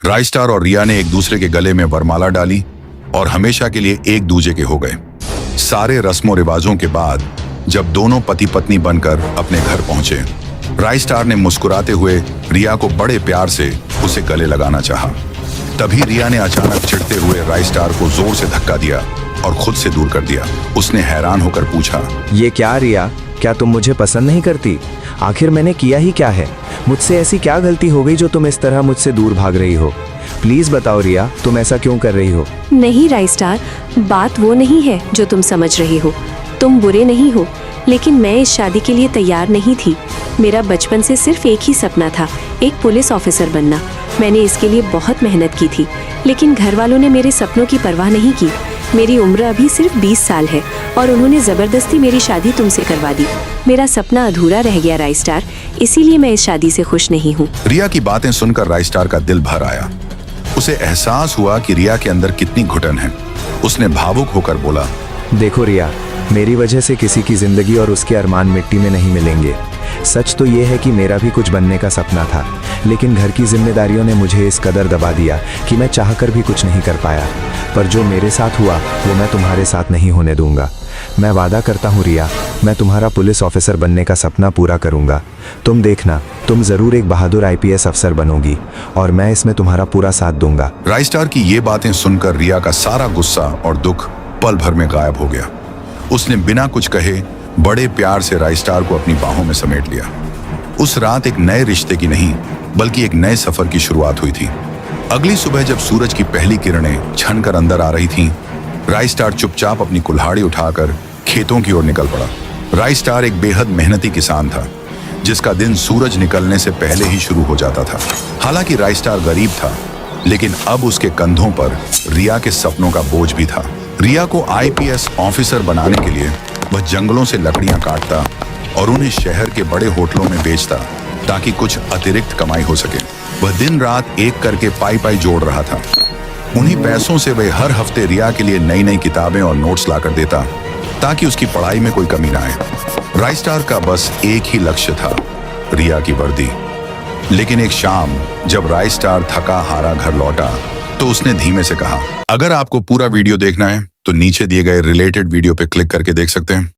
राय star और रिया ने एक दूसरे के गले में वरमाला डाली और हमेशा के लिए एक दूजे के हो गए। सारे रस्मों रिवाजों के बाद जब दोनों पति पत्नी बनकर अपने घर पहुंचे, राय स्टार ने मुस्कुराते हुए रिया को बड़े प्यार से उसे गले लगाना चाहा। तभी रिया ने अचानक चिढ़ते हुए राय स्टार को जोर से धक्का दिया और खुद से दूर कर दिया। उसने हैरान होकर पूछा, ये क्या रिया, क्या तुम मुझे पसंद नहीं करती? आखिर मैंने किया ही क्या है? मुझसे ऐसी क्या गलती हो गई जो तुम इस तरह मुझसे दूर भाग रही हो? प्लीज बताओ रिया, तुम ऐसा क्यों कर रही हो? नहीं राय स्टार, बात वो नहीं है जो तुम समझ रही हो। तुम बुरे नहीं हो, लेकिन मैं इस शादी के लिए तैयार नहीं थी। मेरा बचपन से सिर्फ एक ही सपना था, एक पुलिस ऑफिसर बनना। मैंने इसके लिए बहुत मेहनत की थी, लेकिन घर वालों ने मेरे सपनों की परवाह नहीं की। मेरी उम्र अभी सिर्फ 20 साल है और उन्होंने ज़बरदस्ती मेरी शादी तुमसे करवा दी। मेरा सपना अधूरा रह गया राय स्टार, इसीलिए मैं इस शादी से खुश नहीं हूँ। रिया की बातें सुनकर राय स्टार का दिल भर आया। उसे एहसास हुआ कि रिया के अंदर कितनी घुटन है। उसने भावुक होकर बोला, देखो रिया, मेरी वजह से किसी की जिंदगी और उसके अरमान मिट्टी में नहीं मिलेंगे। सच तो ये है कि मेरा भी कुछ बनने का सपना था, लेकिन घर की जिम्मेदारियों ने मुझे इस कदर दबा दिया कि मैं चाहकर भी कुछ नहीं कर पाया। पर जो मेरे साथ हुआ वो मैं तुम्हारे साथ नहीं होने दूंगा। मैं वादा करता हूँ रिया, मैं तुम्हारा पुलिस ऑफिसर बनने का सपना पूरा करूंगा। तुम देखना, तुम जरूर एक बहादुर IPS अफसर बनोगी और मैं इसमें तुम्हारा पूरा साथ दूंगा। राय स्टार की ये बातें सुनकर रिया का सारा गुस्सा और दुख पल भर में गायब हो गया। उसने बिना कुछ कहे बड़े प्यार से राय स्टार को अपनी बाहों में समेट लिया। उस रात एक नए रिश्ते की नहीं, बल्कि एक नए सफर की शुरुआत हुई थी। अगली सुबह जब सूरज की पहली किरणें छनकर अंदर आ रही थीं, राय स्टार चुपचाप अपनी कुल्हाड़ी उठाकर खेतों की ओर निकल पड़ा। राय स्टार एक बेहद मेहनती किसान था, जिसका दिन सूरज निकलने से पहले ही शुरू हो जाता था। हालांकि राय स्टार गरीब था, लेकिन अब उसके कंधों पर रिया के सपनों का बोझ भी था। रिया को IPS ऑफिसर बनाने के लिए वह जंगलों से लकड़ियां काटता और उन्हें शहर के बड़े होटलों में बेचता, ताकि कुछ अतिरिक्त कमाई हो सके। वह दिन रात एक करके पाई जोड़ रहा था। उन्हीं पैसों से वह हर हफ्ते रिया के लिए नई नई किताबें और नोट्स लाकर देता, ताकि उसकी पढ़ाई में कोई कमी ना आए। राय स्टार का बस एक ही लक्ष्य था, रिया की वर्दी। लेकिन एक शाम जब राय स्टार थका हारा घर लौटा, तो उसने धीमे से कहा, अगर आपको पूरा वीडियो देखना है तो नीचे दिए गए रिलेटेड वीडियो पे क्लिक करके देख सकते हैं।